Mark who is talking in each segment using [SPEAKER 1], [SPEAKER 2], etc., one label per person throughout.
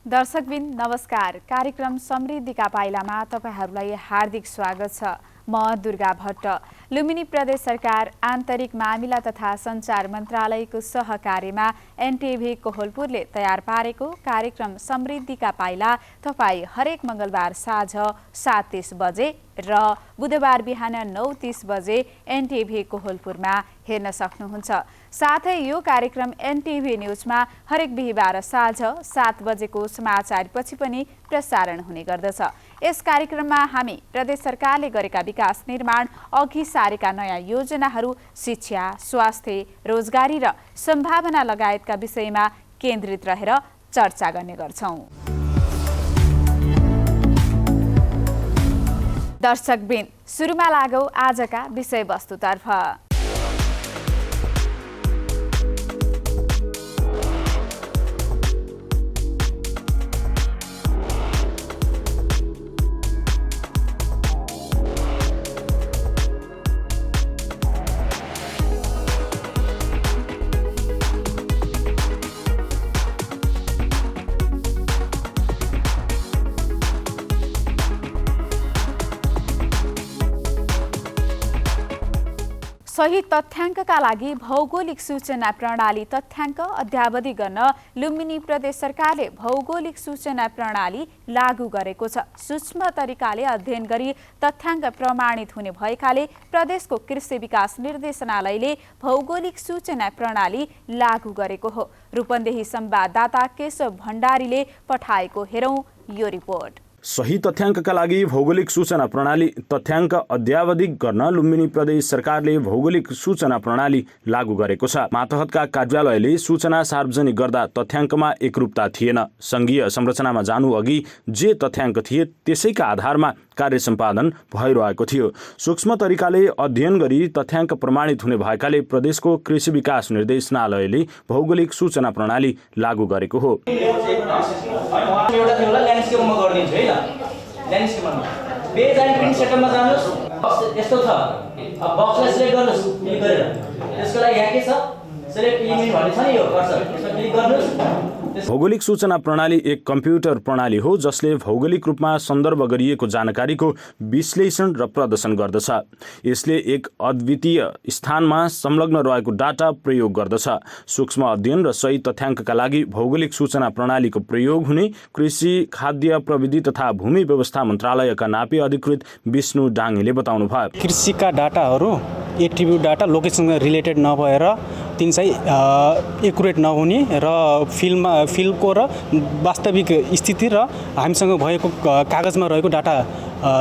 [SPEAKER 1] दर्शकबिन नमस्कार। कार्यक्रम समृद्धिका पाइलामा तपाईहरूलाई हार्दिक स्वागत छ। म दुर्गा भट्ट। लुम्बिनी प्रदेश सरकार आन्तरिक मामिला तथा सञ्चार मन्त्रालयको सहकार्यमा एनटिभी कोहलपुरले तयार पारेको कार्यक्रम समृद्धिका पाइला तपाईँ हरेक मङ्गलबार साँझ 7:30 बजे र बुधबार बिहान 9:30 बजे एनटिभी कोहलपुरमा हेर्न सक्नुहुन्छ। साथै यो कार्यक्रम एनटिभी न्युजमा हरेक बिहीबार साँझ 7 बजेको समाचारपछि पनि प्रसारण हुने गर्दछ। यस कार्यक्रममा हामी प्रदेश सरकारले गरेका विकास निर्माण, अघि सारेका नयाँ योजनाहरू, शिक्षा, स्वास्थ्य, रोजगारी र सम्भावना लगायतका विषयमा केन्द्रित रहेर चर्चा गर्ने गर्छौं। दर्शकबिन, सुरुमा लागौं आजका विषयवस्तुतर्फ। सही तथ्याङ्कका लागि भौगोलिक सूचना प्रणाली तथ्याङ्क अद्यावधि गर्न लुम्बिनी प्रदेश सरकारले भौगोलिक सूचना प्रणाली लागू गरेको छ। सूक्ष्म तरिकाले अध्ययन गरी तथ्याङ्क प्रमाणित हुने भएकाले प्रदेशको कृषि विकास निर्देशनालयले भौगोलिक सूचना प्रणाली लागू गरेको हो। रूपन्देही संवाददाता केशव भण्डारीले पठाएको हेरौं यो रिपोर्ट।
[SPEAKER 2] सही तथ्याङ्कका लागि भौगोलिक सूचना प्रणाली तथ्याङ्क अद्यावधि गर्न लुम्बिनी प्रदेश सरकारले भौगोलिक सूचना प्रणाली लागू गरेको छ। मातहतका कार्यालयले सूचना सार्वजनिक गर्दा तथ्याङ्कमा एकरूपता थिएन। संघीय संरचनामा जानु अघि जे तथ्याङ्क थिए त्यसैका आधारमा कार्य सम्पादन भइरहेको थियो। सूक्ष्म तरिकाले अध्ययन गरी तथ्याङ्क प्रमाणित हुने भएकाले प्रदेशको कृषि विकास निर्देशनालयले भौगोलिक सूचना प्रणाली लागू गरेको हो।
[SPEAKER 3] यस्तो छ, बक्सलाई सिलेक्ट गर्नुस्, क्लिक गरेर त्यसको लागि यहाँ के छ, सिलेक्ट इमेज भन्ने छ नि, यो कर्सर, यसमा क्लिक गर्नुस्।
[SPEAKER 2] भौगोलिक सूचना प्रणाली एक कम्प्युटर प्रणाली हो जसले भौगोलिक रूपमा सन्दर्भ गरिएको जानकारीको विश्लेषण र प्रदर्शन गर्दछ। यसले एक अद्वितीय स्थानमा संलग्न रहेको डाटा प्रयोग गर्दछ। सूक्ष्म अध्ययन र सही तथ्याङ्कका लागि भौगोलिक सूचना प्रणालीको प्रयोग हुने कृषि, खाद्य प्रविधि तथा भूमि व्यवस्था मन्त्रालयका नापी अधिकृत विष्णु डाङ्गेले बताउनु भयो।
[SPEAKER 4] कृषिका डाटाहरू एट्रिब्युट डाटा लोकेसनसँग रिलेटेड नभएर तिन चाहिँ एकुरेट नहुने र फिल्डको र वास्तविक स्थिति र हामीसँग भएको कागजमा रहेको डाटा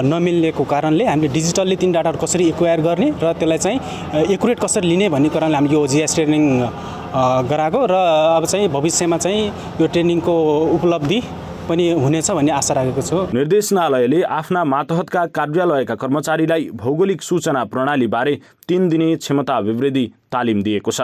[SPEAKER 4] नमिलेको कारणले हामीले डिजिटल्ली तीन डाटाहरू कसरी एक्वायर गर्ने र त्यसलाई चाहिँ एकुरेट कसरी लिने भन्ने कारणले हामीले यो जीआइएस ट्रेनिङ गराएको र अब चाहिँ भविष्यमा चाहिँ यो ट्रेनिङको उपलब्धि पनि हुनेछ भन्ने आशा राखेको छु।
[SPEAKER 2] निर्देशनालयले आफ्ना मातहतका कार्यालयका कर्मचारीलाई भौगोलिक सूचना प्रणालीबारे 3 दिने क्षमता अभिवृद्धि तालिम दिएको छ।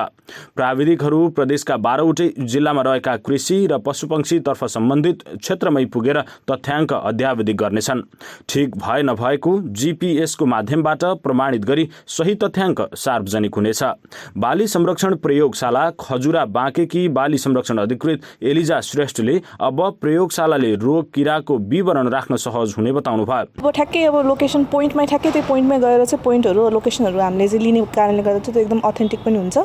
[SPEAKER 2] प्राविधिकहरू प्रदेशका 12वटै जिल्लामा रहेका कृषि र पशुपक्षीतर्फ सम्बन्धित क्षेत्रमै पुगेर तथ्याङ्क अद्यावधि गर्नेछन्। ठिक भए नभएको जीपीएसको माध्यमबाट प्रमाणित गरी सही तथ्याङ्क सार्वजनिक हुनेछ। बाली संरक्षण प्रयोगशाला खजुरा बाँकेकी बाली संरक्षण अधिकृत एलिजा श्रेष्ठले अब प्रयोगशालाले रोग किराको विवरण राख्न सहज हुने बताउनु भयो।
[SPEAKER 5] अब ठ्याक्कै अब लोकेसन पोइन्टमै ठ्याक्कै त्यो पोइन्टमै गएर चाहिँ पोइन्टहरू लोकेसनहरू हामीले चाहिँ लिने कारणले गर्दा चाहिँ त्यो एकदम अथेन्टिक पनि हुन्छ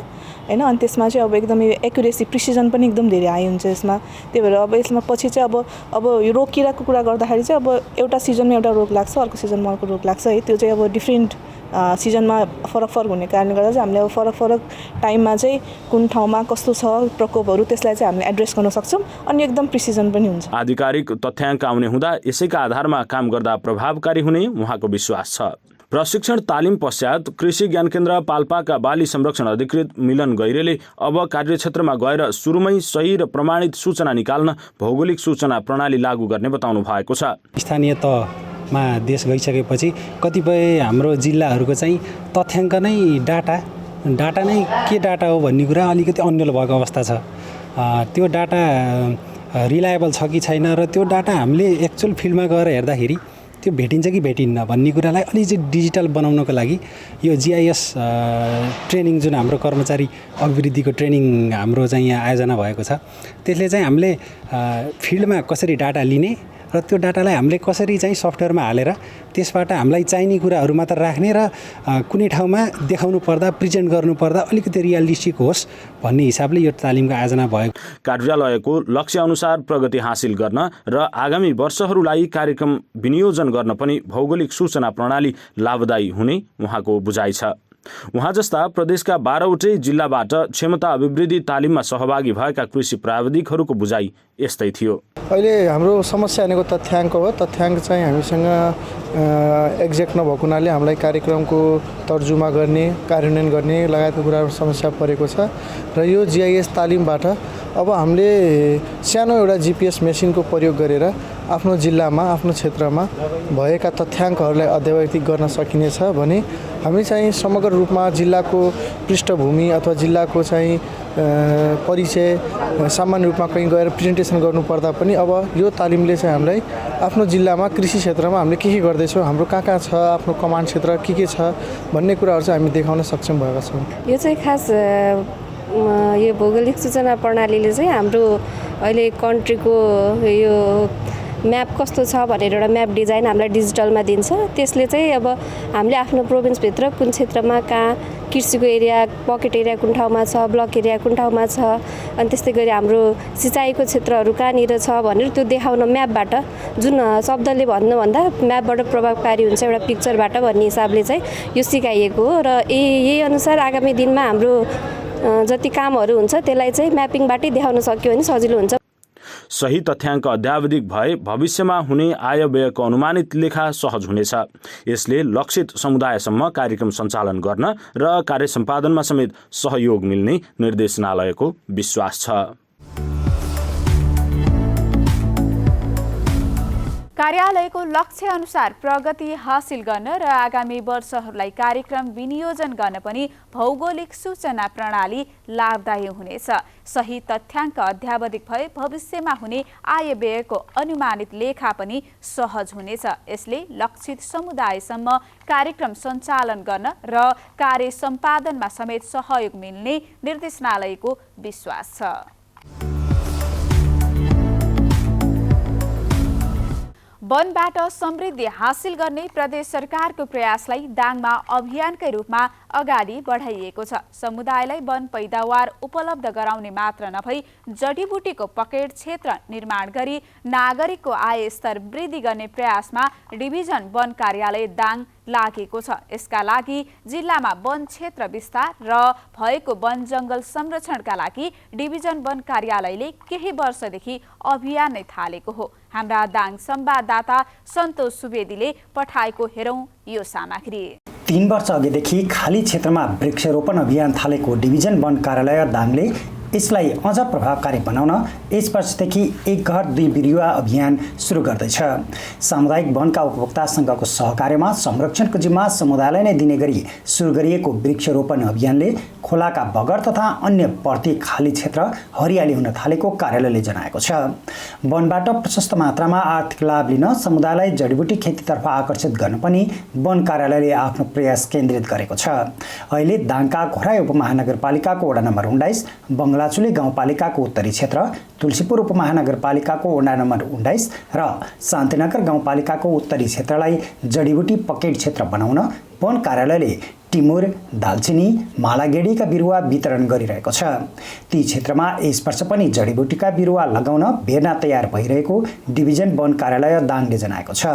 [SPEAKER 5] हैन। अनि त्यसमा चाहिँ अब एकदमै एक्युरेसी, प्रिसिजन पनि एकदम धेरै हाई हुन्छ यसमा। त्यही भएर अब यसमा पछि चाहिँ अब यो रोग किराको कुरा गर्दाखेरि चाहिँ अब एउटा सिजनमा एउटा रोग लाग्छ, अर्को सिजनमा अर्को रोग लाग्छ है। त्यो चाहिँ अब डिफ्रेन्ट सिजनमा फरक हुने कारणले गर्दा चाहिँ हामीले अब फरक टाइममा चाहिँ कुन ठाउँमा कस्तो छ प्रकोपहरू त्यसलाई चाहिँ हामीले एड्रेस गर्न सक्छौँ अनि एकदम प्रिसिजन पनि हुन्छ।
[SPEAKER 2] आधिकारिक तथ्याङ्क आउने हुँदा यसैका आधारमा काम गर्दा प्रभावकारी हुने उहाँको विश्वास छ। प्रशिक्षण तालिम पश्चात कृषि ज्ञान केन्द्र पाल्पाका बाली संरक्षण अधिकृत मिलन गैरेले अब कार्यक्षेत्रमा गएर सुरुमै सही र प्रमाणित सूचना निकाल्न भौगोलिक सूचना प्रणाली लागू गर्ने बताउनु भएको छ।
[SPEAKER 4] स्थानीय तहमा देश गइसकेपछि कतिपय हाम्रो जिल्लाहरूको चाहिँ तथ्याङ्क नै डाटा नै के डाटा हो भन्ने कुरा अलिकति अन्यल भएको अवस्था छ। त्यो डाटा रिलायबल छ कि छैन र त्यो डाटा हामीले एक्चुअल फिल्डमा गएर हेर्दाखेरि त्यो भेटिन्छ कि भेटिन्न भन्ने कुरालाई अलि चाहिँ डिजिटल बनाउनको लागि यो GIS ट्रेनिङ जुन हाम्रो कर्मचारी अभिवृद्धिको ट्रेनिङ हाम्रो चाहिँ यहाँ आयोजना भएको छ त्यसले चाहिँ हामीले फिल्डमा कसरी डाटा लिने र त्यो डाटालाई हामीले कसरी चाहिँ सफ्टवेयरमा हालेर त्यसबाट हामीलाई चाहिने कुराहरू मात्र राख्ने र कुनै ठाउँमा देखाउनु पर्दा प्रेजेन्ट गर्नु पर्दा अलिकति रियलिस्टिक होस् भन्ने हिसाबले यो तालिमको आयोजना भएको।
[SPEAKER 2] कार्यालयको लक्ष्यअनुसार प्रगति हासिल गर्न र आगामी वर्षहरूलाई कार्यक्रम विनियोजन गर्न पनि भौगोलिक सूचना प्रणाली लाभदायी हुने उहाँको बुझाइ छ। उहाँ जस्ता प्रदेशका 12वटै जिल्लाबाट क्षमता अभिवृद्धि तालिममा सहभागी भएका कृषि प्राविधिकहरूको बुझाइ यस्तै थियो।
[SPEAKER 6] अहिले हाम्रो समस्या भनेको तथ्याङ्क हो। तथ्याङ्क चाहिँ हामीसँग एक्ज्याक्ट नभएको हुनाले हामीलाई कार्यक्रमको तर्जुमा गर्ने कार्यान्वयन गर्ने लगायतको कुराहरू समस्या परेको छ र यो GIS तालिमबाट अब हामीले सानो एउटा GPS मेसिनको प्रयोग गरेर आफ्नो जिल्लामा आफ्नो क्षेत्रमा भएका तथ्याङ्कहरूलाई अद्यावधिक गर्न सकिनेछ भने हामी चाहिँ समग्र रूपमा जिल्लाको पृष्ठभूमि अथवा जिल्लाको चाहिँ परिचय सामान्य रूपमा कहीँ गएर प्रेजेन्टेसन गर्नुपर्दा पनि अब यो तालिमले चाहिँ हामीलाई आफ्नो जिल्लामा कृषि क्षेत्रमा हामीले के गर्दैछौँ, हाम्रो कहाँ छ, आफ्नो कमान्ड क्षेत्र के छ भन्ने कुराहरू चाहिँ हामी देखाउन सक्षम भएका छौँ।
[SPEAKER 7] यो चाहिँ खास यो भौगोलिक सूचना प्रणालीले चाहिँ हाम्रो अहिले कन्ट्रीको यो म्याप कस्तो छ भनेर एउटा म्याप डिजाइन हामीलाई डिजिटलमा दिन्छ। त्यसले चाहिँ अब हामीले आफ्नो प्रोभिन्सभित्र कुन क्षेत्रमा कहाँ कृषिको एरिया पकेट एरिया कुन ठाउँमा छ, ब्लक एरिया कुन ठाउँमा छ, अनि त्यस्तै गरी हाम्रो सिँचाइको क्षेत्रहरू कहाँनिर छ भनेर त्यो देखाउन म्यापबाट, जुन शब्दले भन्नुभन्दा म्यापबाट प्रभावकारी हुन्छ एउटा पिक्चरबाट भन्ने हिसाबले चाहिँ यो सिकाइएको हो र यही अनुसार आगामी दिनमा हाम्रो जति कामहरू हुन्छ त्यसलाई चाहिँ म्यापिङबाटै देखाउन सक्यो भने सजिलो हुन्छ।
[SPEAKER 2] सही तथ्याङ्क अध्यावधिक भए भविष्यमा हुने आय व्ययको अनुमानित लेखा सहज हुनेछ। यसले लक्षित समुदायसम्म कार्यक्रम सञ्चालन गर्न र कार्य सम्पादनमा समेत सहयोग मिल्ने निर्देशनालयको विश्वास छ।
[SPEAKER 1] कार्यालयको लक्ष्य अनुसार प्रगति हासिल गर्न र आगामी वर्षहरूलाई कार्यक्रम विनियोजन गर्न पनि भौगोलिक सूचना प्रणाली लाभदायी हुनेछ। सही तथ्याङ्क अध्यावधिक भए भविष्यमा हुने आय व्ययको अनुमानित लेखा पनि सहज हुनेछ। यसले लक्षित समुदायसम्म कार्यक्रम सञ्चालन गर्न र कार्य सम्पादनमा समेत सहयोग मिल्ने निर्देशनालयको विश्वास छ। वनबाट समृद्धि हासिल गर्ने प्रदेश सरकारको प्रयासलाई दाङमा अभियानकै रूपमा अगाडि बढाइएको छ। समुदायलाई वन पैदावार उपलब्ध गराउने मात्र नभई जडीबुटीको पकेट क्षेत्र निर्माण गरी नागरिकको आय स्तर वृद्धि गर्ने प्रयासमा डिभिजन वन कार्यालय दाङ लागेको छ। यसका लागि जिल्लामा वन क्षेत्र विस्तार र भएको वन जङ्गल संरक्षणका लागि डिभिजन वन कार्यालयले केही वर्षदेखि अभियान नै थालेको हो। हाम्रा दाङ संवाददाता सन्तोष सुवेदीले पठाएको हेरौं यो सामग्री।
[SPEAKER 8] 3 वर्ष अघिदेखि खाली क्षेत्रमा वृक्षारोपण अभियान थालेको डिभिजन वन कार्यालय दाङले यसलाई अझ प्रभावकारी बनाउन यस वर्षदेखि एक घर दुई बिरुवा अभियान सुरु गर्दैछ। सामुदायिक वनका उपभोक्ता संघको सहकार्यमा संरक्षणको जिम्मा समुदायलाई नै दिने गरी सुरु गरिएको वृक्षारोपण अभियानले खोलाका बगर तथा अन्य प्रत्येक खाली क्षेत्र हरियाली हुन थालेको कार्यालयले जनाएको छ। वनबाट प्रशस्त मात्रामा आर्थिक लाभ लिन समुदायलाई जडीबुटी खेतीतर्फ आकर्षित गर्न पनि वन कार्यालयले आफ्नो प्रयास केन्द्रित गरेको छ। अहिले दाङका घोराई उपमहानगरपालिकाको वडा नम्बर 19, बङ्गलाचुली गाउँपालिकाको उत्तरी क्षेत्र, तुलसीपुर उपमहानगरपालिकाको वडा नम्बर 19 र शान्तिनगर गाउँपालिकाको उत्तरी क्षेत्रलाई जडीबुटी पकेट क्षेत्र बनाउन वन कार्यालयले टिमुर, दालचिनी, मालागेडीका बिरुवा वितरण गरिरहेको छ। ती क्षेत्रमा यस वर्ष पनि जडीबुटीका बिरुवा लगाउन बेर्ना तयार भइरहेको डिभिजन वन कार्यालय दाङले जनाएको छ।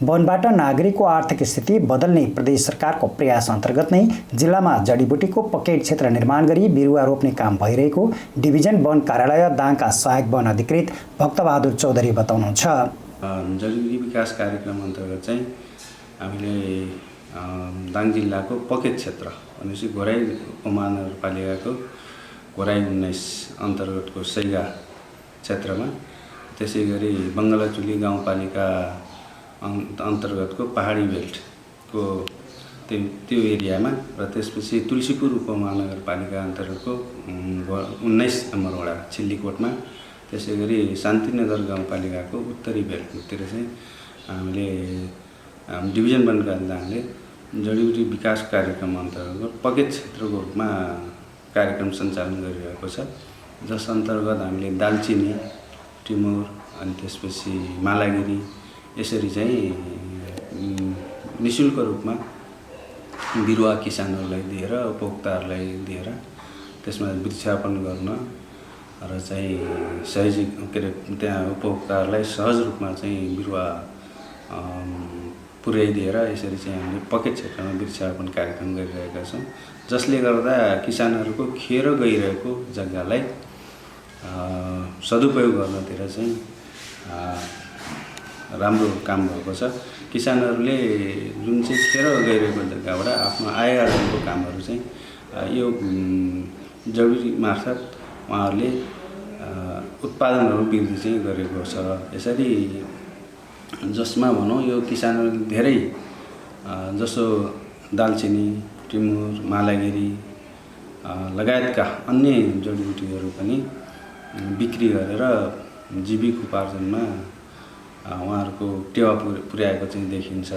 [SPEAKER 8] वनबाट नागरिकको आर्थिक स्थिति बदल्ने प्रदेश सरकारको प्रयास अन्तर्गत नै जिल्लामा जडीबुटीको पकेट क्षेत्र निर्माण गरी बिरुवा रोप्ने काम भइरहेको डिभिजन वन कार्यालय दाङका सहायक वन अधिकृत भक्तबहादुर चौधरी बताउनुहुन्छ।
[SPEAKER 9] जडीबुटी विकास कार्यक्रम अन्तर्गत चाहिँ हामीले दाङ जिल्लाको पकेट क्षेत्र भनेपछि घोराई उपमहानगरपालिकाको घोराई 19 अन्तर्गतको सैगा क्षेत्रमा, त्यसै गरी बङ्गलाचुली गाउँपालिका अन्तर्गतको पहाडी बेल्टको त्यो एरियामा र त्यसपछि तुलसीपुर उपमहानगरपालिका अन्तर्गतको 19 नम्बर वडा छिल्लीकोटमा, त्यसै गरी शान्तिनगर गाउँपालिकाको उत्तरी बेल्टतिर चाहिँ हामीले डिभिजन वन कार्यालयले जडीबुटी विकास कार्यक्रम अन्तर्गत पकेट क्षेत्रको रूपमा कार्यक्रम सञ्चालन गरिरहेको छ, जस अन्तर्गत हामीले दालचिनी, टिमुर अनि त्यसपछि मालागिरी यसरी चाहिँ निःशुल्क रूपमा बिरुवा किसानहरूलाई दिएर उपभोक्ताहरूलाई दिएर त्यसमा वृक्षारोपण गर्न र चाहिँ सहयोग के अरे त्यहाँ उपभोक्ताहरूलाई सहज रूपमा चाहिँ बिरुवा पुर्याइदिएर यसरी चाहिँ हामीले पकेट क्षेत्रमा वृक्षारोपण कार्यक्रम गरिरहेका छौँ, जसले गर्दा किसानहरूको खेर गइरहेको जग्गालाई सदुपयोग गर्नतिर चाहिँ राम्रो काम भएको छ। किसानहरूले जुन चाहिँ खेर गइरहेको जग्गाबाट आफ्नो आय आर्जनको कामहरू चाहिँ यो जडीबुटी मार्फत उहाँहरूले उत्पादनहरू वृद्धि चाहिँ गरेको छ। यसरी जसमा भनौँ यो किसानहरूले धेरै जसो दालचिनी, टिमुर, मालागिरी लगायतका अन्य जडीबुटीहरू पनि बिक्री गरेर जीविकोपार्जनमा उहाँहरूको टेवा पुर्याएको चाहिँ देखिन्छ।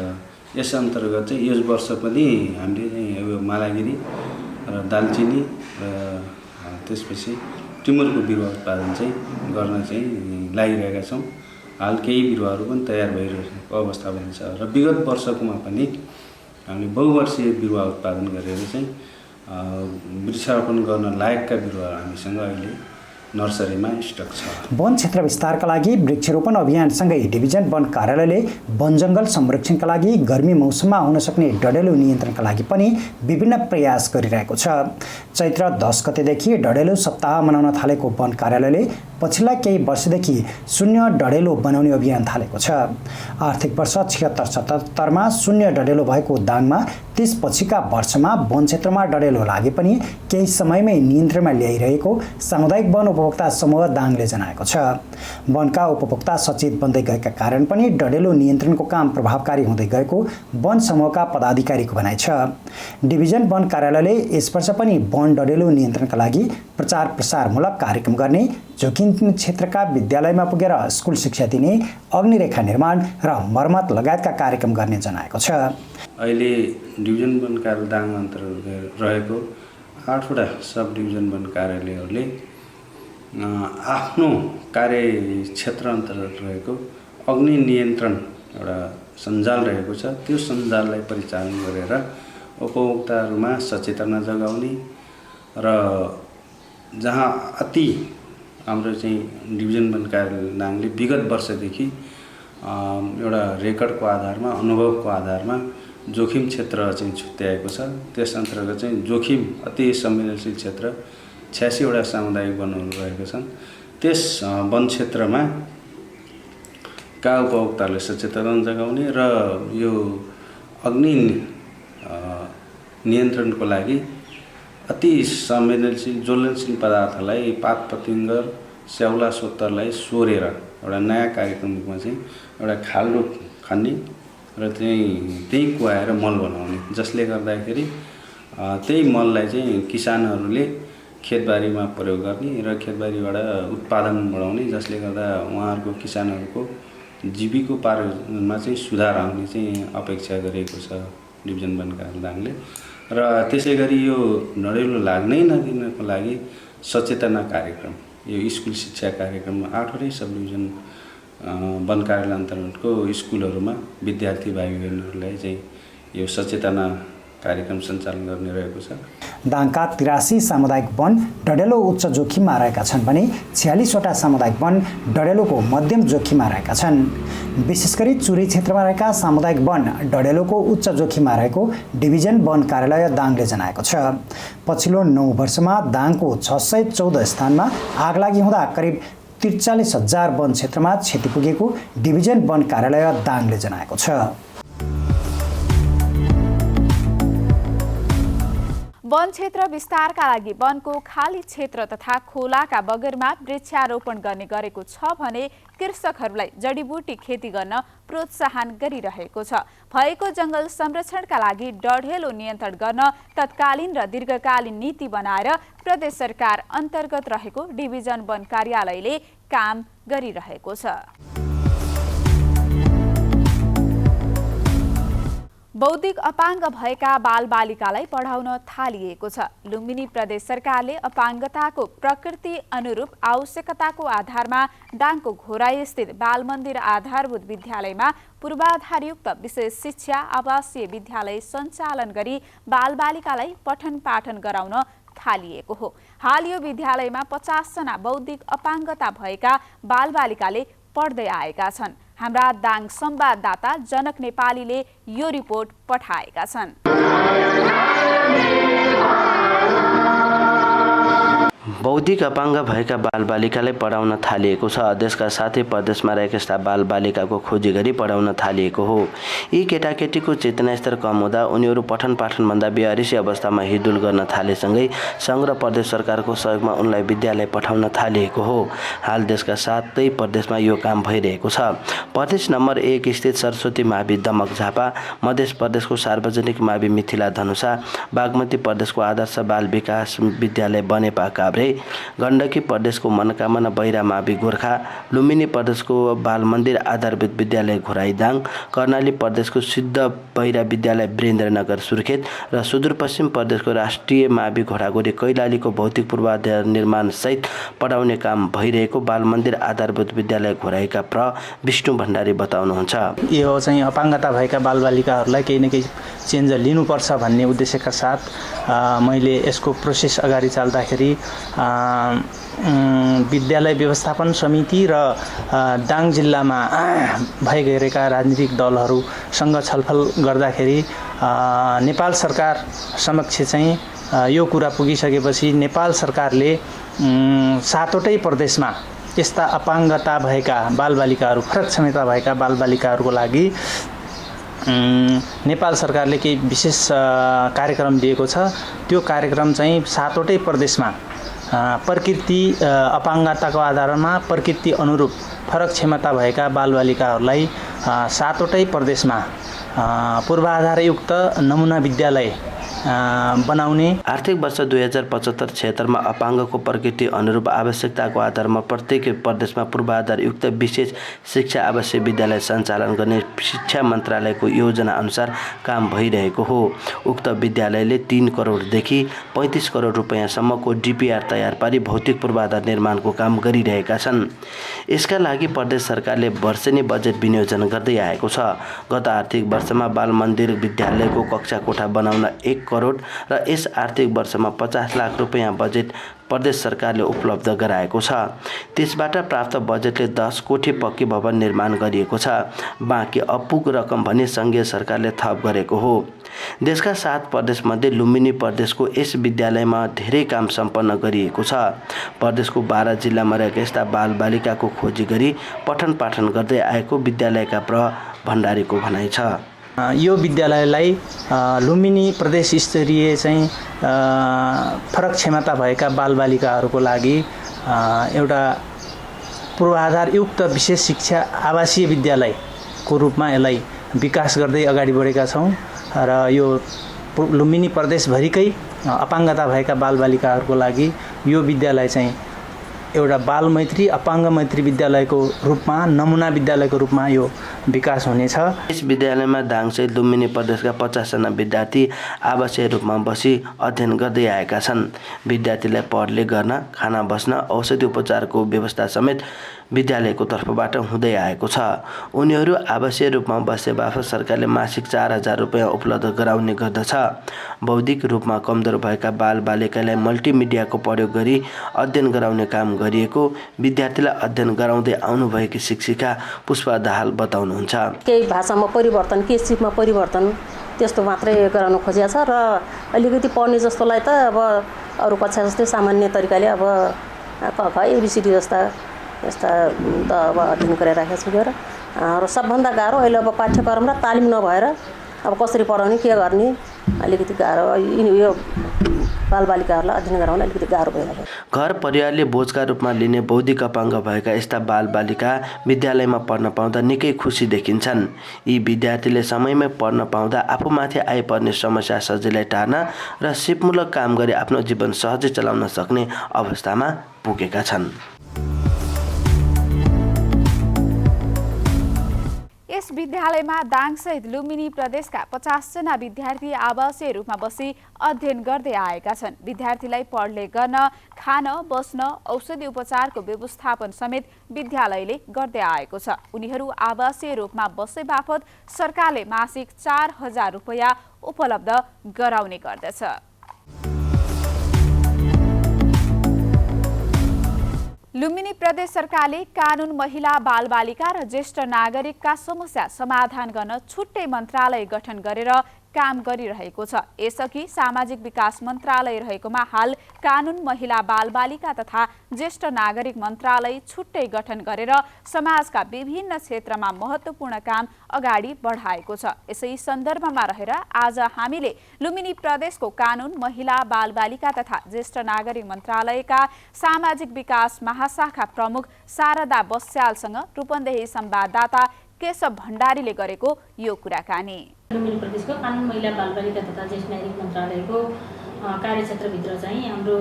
[SPEAKER 9] यस अन्तर्गत चाहिँ यस वर्ष पनि हामीले चाहिँ यो मालागिरी र दालचिनी र त्यसपछि टिमुरको बिरुवा उत्पादन चाहिँ गर्न चाहिँ लागिरहेका छौँ। हाल केही बिरुवाहरू पनि तयार भइरहेको अवस्था पनि छ र विगत वर्षकोमा पनि हामीले बहुवर्षीय बिरुवा उत्पादन गरेर चाहिँ वृक्षारोपण गर्न लायकका बिरुवाहरू हामीसँग अहिले नर्सरीमा स्टक छ।
[SPEAKER 8] वन क्षेत्र विस्तारका लागि वृक्षारोपण अभियानसँगै डिभिजन वन कार्यालयले वन जङ्गल संरक्षणका लागि गर्मी मौसममा हुन सक्ने डढेलो नियन्त्रणका लागि पनि विभिन्न प्रयास गरिरहेको छ। चैत्र 10 गतेदेखि डढेलो सप्ताह मनाउन थालेको वन कार्यालयले पछिल्ला केही वर्षदेखि शून्य डढेलो बनाउने अभियान थालेको छ। आर्थिक वर्ष 76-77मा शून्य डढेलो भएको दाङमा त्यसपछिका वर्षमा वन क्षेत्रमा डढेलो लागे पनि केही समयमै नियन्त्रणमा ल्याइरहेको सामुदायिक वन उपभोक्ता समूह दाङले जनाएको छ। वनका उपभोक्ता सचेत बन्दै गएका कारण पनि डढेलो नियन्त्रणको काम प्रभावकारी हुँदै गएको वन समूहका पदाधिकारीको भनाइ छ। डिभिजन वन कार्यालयले यस वर्ष पनि वन डढेलो नियन्त्रणका लागि प्रचार प्रसारमूलक कार्यक्रम गर्ने, जोखिम क्षेत्रका विद्यालयमा पुगेर स्कुल शिक्षा दिने, अग्निरेखा निर्माण र मर्मत लगायतका कार्यक्रम गर्ने जनाएको छ।
[SPEAKER 9] अहिले डिभिजन वन कार्यालय दाङ अन्तर्गत रहेको 8वटा सब डिभिजन वन कार्यालयहरूले आफ्नो कार्यक्षेत्र अन्तर्गत रहेको अग्नि नियन्त्रण एउटा सञ्जाल रहेको छ। त्यो सञ्जाललाई परिचालन गरेर उपभोक्ताहरूमा सचेतना जगाउने र जहाँ अति हाम्रो चाहिँ डिभिजन वन कार्यालय दाङले विगत वर्षदेखि एउटा रेकर्डको आधारमा, अनुभवको आधारमा जोखिम क्षेत्र चाहिँ छुट्याएको छ। त्यस अन्तर्गत चाहिँ जोखिम अति संवेदनशील क्षेत्र 86वटा सामुदायिक वनहरू रहेका छन्। त्यस वन क्षेत्रमा का उपभोक्ताहरूले सचेतना जगाउने र यो अग्नि नियन्त्रणको लागि अति संवेदनशील ज्वलनशील पदार्थलाई पात पतिङ्गर, स्याउला सोत्तरलाई सोरेर एउटा नयाँ कार्यक्रम रूपमा चाहिँ एउटा खाल्डो खन्ने र त्यही कुहाएर मल बनाउने, जसले गर्दाखेरि त्यही मललाई चाहिँ किसानहरूले खेतबारीमा प्रयोग गर्ने र खेतबारीबाट उत्पादन बढाउने, जसले गर्दा उहाँहरूको किसानहरूको जीविकोपार्जनमा चाहिँ सुधार आउने चाहिँ अपेक्षा गरेको छ डिभिजन वन कार्यालय दाङले। र त्यसै गरी यो डढेलो लाग्नै नदिनको लागि सचेतना कार्यक्रम, यो स्कुल शिक्षा कार्यक्रम 8वटै सब डिभिजन वन कार्यालय अन्तर्गतको स्कुलहरूमा विद्यार्थी भाइ बहिनीहरूलाई चाहिँ यो सचेतना कार्यक्रम सञ्चालन गर्ने रहेको छ।
[SPEAKER 8] दाङका 83 सामुदायिक वन डढेलो उच्च जोखिममा रहेका छन् भने 46वटा सामुदायिक वन डढेलोको मध्यम जोखिममा रहेका छन्। विशेष गरी चुरी क्षेत्रमा रहेका सामुदायिक वन डढेलोको उच्च जोखिममा रहेको डिभिजन वन कार्यालय दाङले जनाएको छ। पछिल्लो 9 वर्षमा दाङको 614 स्थानमा आगलागी हुँदा करिब 43,000 वन क्षेत्रमा क्षति पुगेको डिभिजन वन कार्यालय दाङले जनाएको छ।
[SPEAKER 1] वन क्षेत्र विस्तारका लागि वनको खाली क्षेत्र तथा खोलाका बगरमा वृक्षारोपण गर्ने गरेको छ भने कृषकहरूलाई जडीबुटी खेती गर्न प्रोत्साहन गरिरहेको छ। भएको जङ्गल संरक्षणका लागि डढेलो नियन्त्रण गर्न तत्कालीन र दीर्घकालीन नीति बनाएर प्रदेश सरकार अन्तर्गत रहेको डिभिजन वन कार्यालयले काम गरिरहेको छ। बौद्धिक अपाङ्ग भएका बालबालिकालाई पढाउन थालिएको छ। लुम्बिनी प्रदेश सरकारले अपाङ्गताको प्रकृति अनुरूप आवश्यकताको आधारमा दाङको घोराई स्थित बाल मन्दिर आधारभूत विद्यालयमा पूर्वाधारयुक्त विशेष शिक्षा आवासीय विद्यालय सञ्चालन गरी बालबालिकालाई पठन पाठन गराउन थालिएको हो। हाल यो विद्यालयमा 50 जना बौद्धिक अपाङ्गता भएका बालबालिकाले पढ्दै आएका छन्। हाम्रा दाङ संवाददाता जनक नेपालीले यो रिपोर्ट पठाएका छन्।
[SPEAKER 10] बौद्धिक अपाङ्ग भएका बालबालिकालाई पढाउन थालिएको छ। देशका साथै प्रदेशमा रहेका यस्ता बालबालिकाको खोजी गरी पढाउन थालिएको हो। यी केटाकेटीको चेतनास्तर कम हुँदा उनीहरू पठन पाठनभन्दा बेहरिसी अवस्थामा हिडुल गर्न थालेसँगै सङ्घ र प्रदेश सरकारको सहयोगमा उनलाई विद्यालय पठाउन थालिएको हो। हाल देशका सातै प्रदेशमा यो काम भइरहेको छ। प्रदेश नम्बर 1 स्थित सरस्वती मावि दमक झापा, मध्य प्रदेशको सार्वजनिक मावि मिथिला धनुषा, बागमती प्रदेशको आदर्श बाल विकास विद्यालय बनेपा काभ्रे, गण्डकी प्रदेशको मनोकामना बहिरा मावि गोर्खा, लुम्बिनी प्रदेशको बाल मन्दिर आधारभूत विद्यालय घोराई दाङ, कर्णाली प्रदेशको सिद्ध बहिरा विद्यालय वीरेन्द्रनगर सुर्खेत र सुदूरपश्चिम प्रदेशको राष्ट्रिय मावि घोडागोरी कैलालीको भौतिक पूर्वाधार निर्माण सहित पढाउने काम भइरहेको बाल मन्दिर आधारभूत विद्यालय घोराईका विष्णु भण्डारी बताउनुहुन्छ।
[SPEAKER 4] यो चाहिँ अपाङ्गता भएका बालबालिकाहरूलाई केही न केही चेन्ज लिनुपर्छ भन्ने उद्देश्यका साथ मैले यसको प्रोसेस अगाडि चाल्दाखेरि विद्यालय व्यवस्थापन समिति र दाङ जिल्लामा भइरहेका राजनीतिक दलहरूसँग छलफल गर्दाखेरि नेपाल सरकार समक्ष चाहिँ यो कुरा पुगिसकेपछि नेपाल सरकारले 7वटै प्रदेशमा यस्ता अपाङ्गता भएका बालबालिकाहरू, फरक क्षमता भएका बालबालिकाहरूको लागि नेपाल सरकारले केही विशेष कार्यक्रम दिएको छ। त्यो कार्यक्रम चाहिँ 7वटै प्रदेशमा प्रकृति अपाङ्गताको आधारमा प्रकृति अनुरूप फरक क्षमता भएका बालबालिकाहरूलाई 7वटै प्रदेशमा पूर्वाधारयुक्त नमुना विद्यालय बनाउने।
[SPEAKER 10] आर्थिक वर्ष 2075-76 मा अपाङ्गको प्रकृति अनुरूप आवश्यकताको आधारमा प्रत्येक प्रदेशमा पूर्वाधारयुक्त विशेष शिक्षा आवासीय विद्यालय सञ्चालन गर्ने शिक्षा मन्त्रालयको योजना अनुसार काम भइरहेको हो। उक्त विद्यालयले 3 करोडदेखि 35 करोड रुपैयाँसम्मको DPR तयार पारी भौतिक पूर्वाधार निर्माणको काम गरिरहेका छन्। यसका लागि प्रदेश सरकारले वर्षेनी बजेट विनियोजन गर्दै आएको छ। गत आर्थिक वर्षमा बाल मन्दिर विद्यालयको कक्षा कोठा बनाउन 1 करोड र यस आर्थिक वर्षमा 50 लाख रुपैयाँ बजेट प्रदेश सरकारले उपलब्ध गराएको छ। त्यसबाट प्राप्त बजेटले 10 कोठी पक्की भवन निर्माण गरिएको छ। बाँकी अपुग रकम भने सङ्घीय सरकारले थप गरेको हो। देशका 7 प्रदेशमध्ये लुम्बिनी प्रदेशको यस विद्यालयमा धेरै काम सम्पन्न गरिएको छ। प्रदेशको 12 जिल्लामा रहेका यस्ता बालबालिकाको खोजी गरी पठन पाठन गर्दै आएको विद्यालयका भण्डारीको भनाइ छ।
[SPEAKER 4] यो विद्यालयलाई लुम्बिनी प्रदेश स्तरीय चाहिँ फरक क्षमता भएका बालबालिकाहरूको लागि एउटा पूर्वाधारयुक्त विशेष शिक्षा आवासीय विद्यालयको रूपमा यसलाई विकास गर्दै अगाडि बढेका छौँ र यो लुम्बिनी प्रदेशभरिकै अपाङ्गता भएका बालबालिकाहरूको लागि यो विद्यालय चाहिँ एउटा बाल मैत्री अपाङ्ग मैत्री विद्यालयको रूपमा नमुना विद्यालयको रूपमा यो विकास हुनेछ।
[SPEAKER 10] यस विद्यालयमा दाङसहित लुम्बिनी प्रदेशका 50 जना विद्यार्थी आवासीय रूपमा बसी अध्ययन गर्दै आएका छन्। विद्यार्थीलाई पढले गर्न, खाना बस्न, औषधि उपचारको व्यवस्था समेत विद्यालयको तर्फबाट हुँदै आएको छ। उनीहरू आवासीय रूपमा बसे बापत सरकारले मासिक 4000 रुपैयाँ उपलब्ध गराउने गर्दछ। बौद्धिक रूपमा कमजोर भएका बालबालिकालाई मल्टिमिडियाको प्रयोग गरी अध्ययन गराउने काम गरिएको विद्यार्थीलाई अध्ययन गराउँदै आउनुभएकी शिक्षिका पुष्पा दाहाल बताउनुहुन्छ।
[SPEAKER 11] केही भाषामा परिवर्तन, केही सिपमा परिवर्तन त्यस्तो मात्रै गराउन खोजिएको छ र अलिकति पढ्ने जस्तोलाई त अब अरू कक्षा जस्तै सामान्य तरिकाले अब क ख ABCD जस्ता यस्ता त अब अध्ययन गरिराखेको छु र सबभन्दा गाह्रो अहिले अब पाठ्यक्रम र तालिम नभएर अब कसरी पढाउने के गर्ने अलिकति गाह्रो, यो बालबालिकाहरूलाई अध्ययन गराउन अलिकति गाह्रो भइरहेको छ।
[SPEAKER 10] घर परिवारले बोझका रूपमा लिने बौद्धिक अपाङ्ग भएका यस्ता बालबालिका विद्यालयमा पढ्न पाउँदा निकै खुसी देखिन्छन्। यी विद्यार्थीले समयमै पढ्न पाउँदा आफूमाथि आइपर्ने समस्या सजिलै टार्न र सिपमूलक काम गरी आफ्नो जीवन सहजै चलाउन सक्ने अवस्थामा पुगेका छन्।
[SPEAKER 1] यस यस विद्यालयमा दाङसहित लुम्बिनी प्रदेशका 50 जना विद्यार्थी आवासीय रूपमा बसी अध्ययन गर्दै आएका छन्। विद्यार्थीलाई पढ्ने गर्न, खान, बस्न, औषधि उपचारको व्यवस्थापन समेत विद्यालयले गर्दै आएको छ। उनीहरू आवासीय रूपमा बसे बापत सरकारले मासिक 4000 रुपैयाँ उपलब्ध गराउने गर्दछ। लुम्बिनी प्रदेश सरकारले कानुन, महिला, बालबालिका र ज्येष्ठ नागरिकका समस्या समाधान गर्न छुट्टै मन्त्रालय गठन गरेर काम गरिरहेको छ। यसअघि सामाजिक विकास मन्त्रालय रहेकोमा हाल कानुन, महिला, बालबालिका तथा ज्येष्ठ नागरिक मन्त्रालय छुट्टै गठन गरेर समाजका विभिन्न क्षेत्रमा महत्त्वपूर्ण काम अगाडि बढाएको छ। यसै सन्दर्भमा रहेर आज हामीले लुम्बिनी प्रदेशको कानुन, महिला, बालबालिका तथा ज्येष्ठ नागरिक मन्त्रालयका सामाजिक विकास महाशाखा प्रमुख शारदा बस्यालसँग रूपन्देही संवाददाता केशव भण्डारीले गरेको यो कुराकानी।
[SPEAKER 12] लुम्बिनी प्रदेशको कानुन, महिला, बालबालिका तथा ज्येष्ठ नागरिक मन्त्रालयको कार्यक्षेत्रभित्र चाहिँ हाम्रो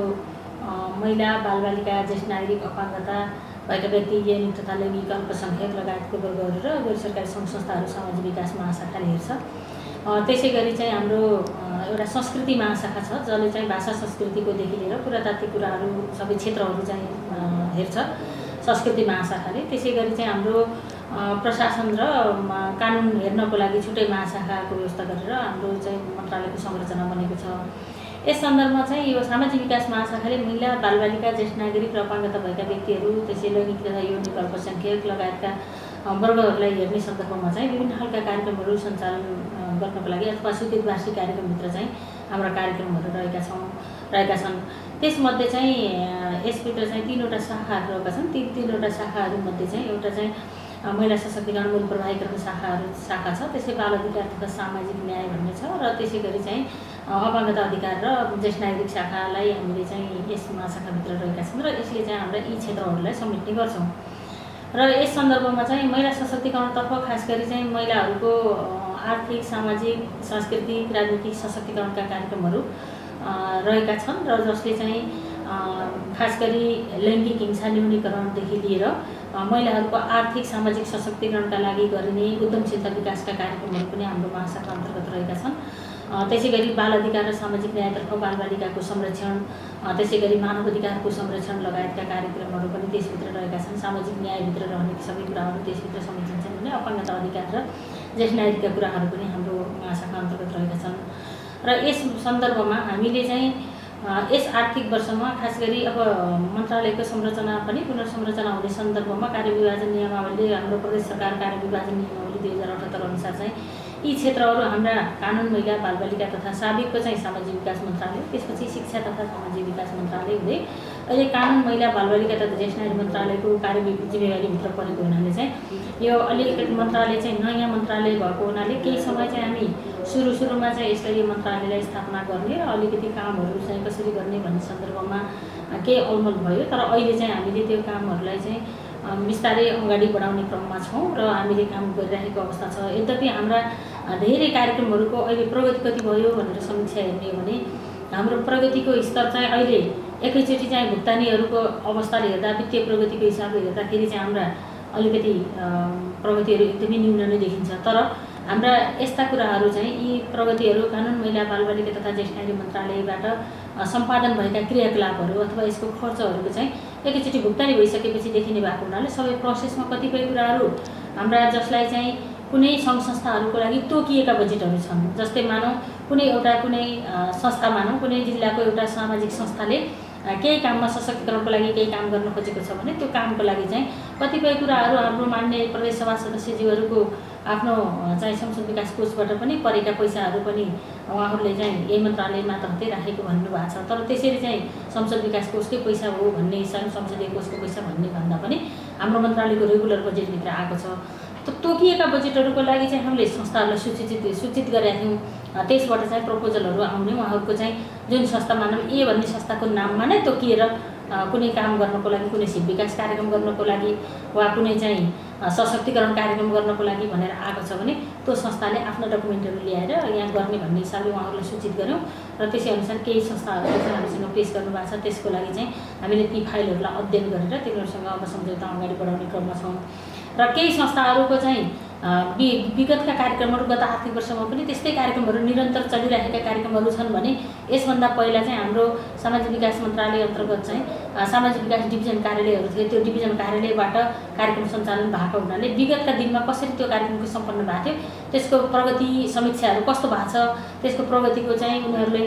[SPEAKER 12] महिला, बालबालिका, ज्येष्ठ नागरिक, अपाङ्गता भएका व्यक्ति, यौनिक तथा लैङ्गिक अल्पसङ्ख्यक लगायतको वर्गहरू र गैर सरकारी सङ्घ संस्थाहरू सामाजिक विकास महाशाखाले हेर्छ। त्यसै गरी चाहिँ हाम्रो एउटा संस्कृति महाशाखा छ जसले चाहिँ भाषा संस्कृतिकोदेखि लिएर पुरातात्विक कुराहरू सबै क्षेत्रहरू चाहिँ हेर्छ संस्कृति महाशाखाले। त्यसै गरी चाहिँ हाम्रो प्रशासन र कानुन हेर्नको लागि छुट्टै महाशाखाको व्यवस्था गरेर हाम्रो चाहिँ मन्त्रालयको संरचना बनेको छ। यस सन्दर्भमा चाहिँ यो सामाजिक विकास महाशाखाले महिला, बालबालिका, ज्येष्ठ नागरिक र अपाङ्गता भएका व्यक्तिहरू, त्यसै लैङ्गिक तथा यौनिक अल्पसङ्ख्यक लगायतका वर्गहरूलाई हेर्ने सन्दर्भमा चाहिँ विभिन्न खालका कार्यक्रमहरू सञ्चालन गर्नको लागि अथवा स्वीकृत वार्षिक कार्यक्रमभित्र चाहिँ हाम्रा कार्यक्रमहरू रहेका छन्। त्यसमध्ये चाहिँ यसभित्र चाहिँ 3वटा शाखाहरू रहेका छन्। ती 3वटा शाखाहरूमध्ये चाहिँ एउटा चाहिँ महिला सशक्तिकरण मूल प्रवाहीकरण शाखा छ, त्यसै बाल अधिकार तथा सामाजिक न्याय भन्ने छ र त्यसै गरी चाहिँ अपाङ्गता अधिकार र ज्येष्ठ नागरिक शाखालाई हामीले चाहिँ यस महाशाखाभित्र रहेका छौँ र यसले चाहिँ हाम्रा यी क्षेत्रहरूलाई समेट्ने गर्छौँ। र यस सन्दर्भमा चाहिँ महिला सशक्तिकरणतर्फ खास गरी चाहिँ महिलाहरूको आर्थिक, सामाजिक, सांस्कृतिक, राजनीतिक सशक्तिकरणका कार्यक्रमहरू रहेका छन् र जसले चाहिँ खास गरी लैङ्गिक हिंसा न्यूनीकरणदेखि लिएर महिलाहरूको आर्थिक, सामाजिक सशक्तिकरणका लागि गरिने उद्यमशीलता विकासका कार्यक्रमहरू पनि हाम्रो महाशाखा अन्तर्गत रहेका छन्। त्यसै गरी बाल अधिकार र सामाजिक न्यायतर्फ बालबालिकाको संरक्षण, त्यसै गरी मानव अधिकारको संरक्षण लगायतका कार्यक्रमहरू पनि त्यसभित्र रहेका छन्। सामाजिक न्यायभित्र रहने सबै कुराहरू त्यसभित्र समेटिन्छन् भने अपाङ्गता अधिकार र ज्येष्ठ नागरिकका कुराहरू पनि हाम्रो महाशाखा अन्तर्गत रहेका छन्। र यस सन्दर्भमा हामीले चाहिँ यस आर्थिक वर्षमा खास गरी अब मन्त्रालयको संरचना पनि पुनर्संरचना हुने सन्दर्भमा कार्यविभाजन नियमावली, हाम्रो प्रदेश सरकार कार्यविभाजन नियमावली 2078 अनुसार चाहिँ यी क्षेत्रहरू हाम्रा कानुन, महिला, बालबालिका तथा साबिकको चाहिँ सामाजिक विकास मन्त्रालय, त्यसपछि शिक्षा तथा सामाजिक विकास मन्त्रालय हुँदै अहिले कानुन, महिला, बालबालिका तथा ज्येष्ठ नागरिक मन्त्रालयको जिम्मेवारीभित्र परेको हुनाले चाहिँ यो अलिकति मन्त्रालय चाहिँ नयाँ मन्त्रालय भएको हुनाले केही समय चाहिँ हामी सुरुमा चाहिँ यसलाई यो मन्त्रालयलाई स्थापना गर्ने र अलिकति कामहरू चाहिँ कसरी गर्ने भन्ने सन्दर्भमा केही अलमल भयो। तर अहिले चाहिँ हामीले त्यो कामहरूलाई चाहिँ बिस्तारै अगाडि बढाउने क्रममा छौँ र हामीले काम गरिरहेको अवस्था छ। यद्यपि हाम्रा धेरै कार्यक्रमहरूको अहिले प्रगति कति भयो भनेर समीक्षा हेर्ने हो भने हाम्रो प्रगतिको स्तर चाहिँ अहिले एकैचोटि चाहिँ भुक्तानीहरूको अवस्थाले हेर्दा, वित्तीय प्रगतिको हिसाबले हेर्दाखेरि चाहिँ हाम्रा अलिकति प्रगतिहरू एकदमै न्यून नै देखिन्छ। तर हाम्रा यस्ता कुराहरू चाहिँ यी प्रगतिहरू कानुन, महिला, बालबालिका तथा ज्येष्ठ नागरिक मन्त्रालयबाट सम्पादन भएका क्रियाकलापहरू अथवा यसको खर्चहरूको चाहिँ एकैचोटि भुक्तानी भइसकेपछि देखिने भएको हुनाले सबै प्रोसेसमा कतिपय कुराहरू हाम्रा जसलाई चाहिँ कुनै सङ्घ संस्थाहरूको लागि तोकिएका बजेटहरू छन्। जस्तै मानौँ कुनै संस्था, मानौँ कुनै जिल्लाको एउटा सामाजिक संस्थाले केही काममा सशक्तिकरणको लागि केही काम गर्न खोजेको छ भने त्यो कामको लागि चाहिँ कतिपय कुराहरू हाम्रो मान्य प्रदेश सभा सदस्यज्यूहरूको आफ्नो चाहिँ संसद विकास कोषबाट पनि परेका पैसाहरू पनि उहाँहरूले चाहिँ यही मन्त्रालय मातहतै राखेको भन्नुभएको छ। तर त्यसरी चाहिँ संसद विकास कोषकै पैसा हो भन्ने हिसाबले संसदीय कोषको पैसा भन्ने भन्दा पनि हाम्रो मन्त्रालयको रेगुलर बजेटभित्र आएको छ। तोकिएका बजेटहरूको लागि चाहिँ हामीले संस्थाहरूलाई सूचित गरेका थियौँ। त्यसबाट चाहिँ प्रपोजलहरू आउने, उहाँहरूको चाहिँ जुन संस्था मानव ए भन्ने संस्थाको नाममा नै तोकिएर कुनै काम गर्नको लागि, कुनै सिप विकास कार्यक्रम गर्नको लागि वा कुनै चाहिँ सशक्तिकरण कार्यक्रम गर्नको लागि भनेर आएको छ भने त्यो संस्थाले आफ्नो डकुमेन्टहरू ल्याएर यहाँ गर्ने भन्ने हिसाबले उहाँहरूलाई सूचित गऱ्यौँ र त्यसै अनुसार केही संस्थाहरूले चाहिँ हामीसँग पेस गर्नुभएको छ। त्यसको लागि चाहिँ हामीले ती फाइलहरूलाई अध्ययन गरेर तिनीहरूसँग अब सम्झौता अगाडि बढाउने क्रममा छौँ। र केही संस्थाहरूको चाहिँ विगतका कार्यक्रमहरू गत आर्थिक वर्षमा पनि त्यस्तै कार्यक्रमहरू निरन्तर चलिरहेका कार्यक्रमहरू छन् भने यसभन्दा पहिला चाहिँ हाम्रो सामाजिक विकास मन्त्रालय अन्तर्गत चाहिँ सामाजिक विकास डिभिजन कार्यालयहरू थिए। त्यो डिभिजन कार्यालयबाट कार्यक्रम सञ्चालन भएको हुनाले विगतका दिनमा कसरी त्यो कार्यक्रमको सम्पन्न भएको थियो, त्यसको प्रगति समीक्षाहरू कस्तो भएको छ, त्यसको प्रगतिको चाहिँ उनीहरूले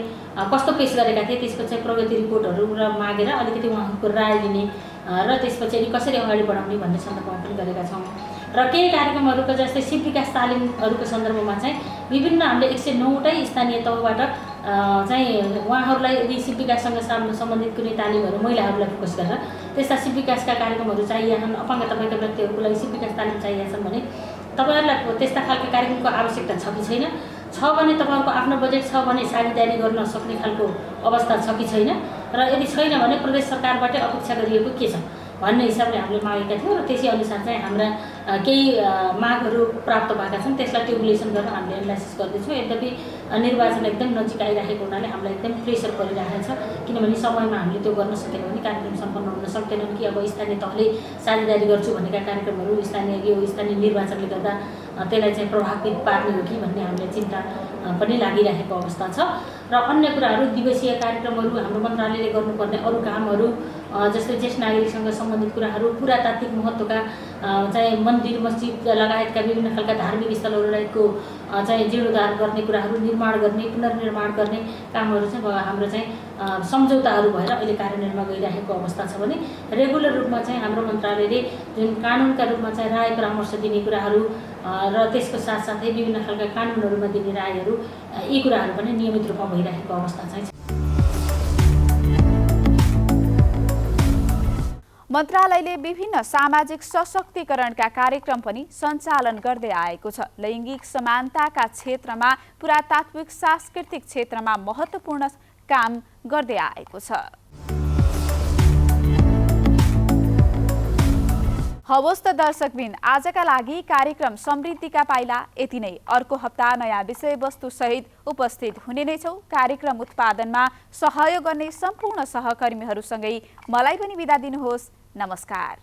[SPEAKER 12] कस्तो पेश गरेका थिए, त्यसको चाहिँ प्रगति रिपोर्टहरू मागेर अलिकति उहाँहरूको राय लिने र त्यसपछि कसरी अगाडि बढाउने भन्ने सन्दर्भमा पनि गरेका छौँ। र केही कार्यक्रमहरूको जस्तै सिप विकास तालिमहरूको सन्दर्भमा चाहिँ विभिन्न हामीले 109वटै स्थानीय तहबाट चाहिँ उहाँहरूलाई यदि सिप विकाससँग सम्बन्धित कुनै तालिमहरू महिलाहरूलाई फोकस गरेर त्यस्ता सिप विकासका कार्यक्रमहरू चाहिएछन्, अपाङ्गता भएका व्यक्तिहरूको लागि सिप विकास तालिम चाहिएछन् भने तपाईँहरूलाई त्यस्ता खालको कार्यक्रमको आवश्यकता छ कि छैन, छ भने तपाईँहरूको आफ्नो बजेट छ भने साझेदारी गर्न सक्ने खालको अवस्था छ कि छैन, र यदि छैन भने प्रदेश सरकारबाटै अपेक्षा गरिएको के छ भन्ने हिसाबले हामीले मागेका थियौँ। र त्यसै अनुसार चाहिँ हाम्रा केही मागहरू प्राप्त भएका छन्, त्यसलाई टेबुलेसन गर्न हामीले एनालाइसिस गर्दैछौँ। यद्यपि निर्वाचन एकदम नजिक आइरहेको हुनाले हामीलाई एकदम प्रेसर परिरहेको छ, किनभने समयमा हामीले त्यो गर्न सकेनौँ भने कार्यक्रम सम्पन्न हुन सक्दैनन् कि अब स्थानीय तहले साझेदारी गर्छु भनेका कार्यक्रमहरू स्थानीय निर्वाचनले गर्दा त्यसलाई चाहिँ प्रभावित पार्ने हो कि भन्ने हामीलाई चिन्ता पनि लागिरहेको अवस्था छ। र अन्य कुराहरू दिवसीय कार्यक्रमहरू हाम्रो मन्त्रालयले गर्नुपर्ने अरू कामहरू जस्तै ज्येष्ठ नागरिकसँग सम्बन्धित कुराहरू, पुरातात्विक महत्त्वका चाहिँ मन्दिर मस्जिद लगायतका विभिन्न खालका धार्मिक स्थलहरूको चाहिँ जीर्णोद्धार गर्ने कुराहरू, निर्माण गर्ने पुनर्निर्माण गर्ने कामहरू चाहिँ हाम्रो चाहिँ सम्झौताहरू भएर अहिले कार्यान्वयनमा गइरहेको अवस्था छ भने रेगुलर रूपमा चाहिँ हाम्रो मन्त्रालयले जुन कानुनका रूपमा चाहिँ राय परामर्श दिने कुराहरू र त्यसको साथसाथै विभिन्न खालका कानुनहरूमा दिने रायहरू, यी कुराहरू पनि नियमित रूपमा भइरहेको अवस्था चाहिँ छ।
[SPEAKER 1] मन्त्रालयले विभिन्न सामाजिक सशक्तिकरणका कार्यक्रम पनि सञ्चालन गर्दै आएको छ। लैङ्गिक समानताका क्षेत्रमा, पुरातात्विक सांस्कृतिक क्षेत्रमा महत्त्वपूर्ण काम गर्दै आएको छ। हवस् त दर्शकबिन, आजका लागि कार्यक्रम समृद्धिका पाइला यति नै। अर्को हप्ता नयाँ विषयवस्तु सहित उपस्थित हुने नै छौँ। कार्यक्रम उत्पादनमा सहयोग गर्ने सम्पूर्ण सहकर्मीहरूसँगै मलाई पनि बिदा दिनुहोस्। नमस्कार।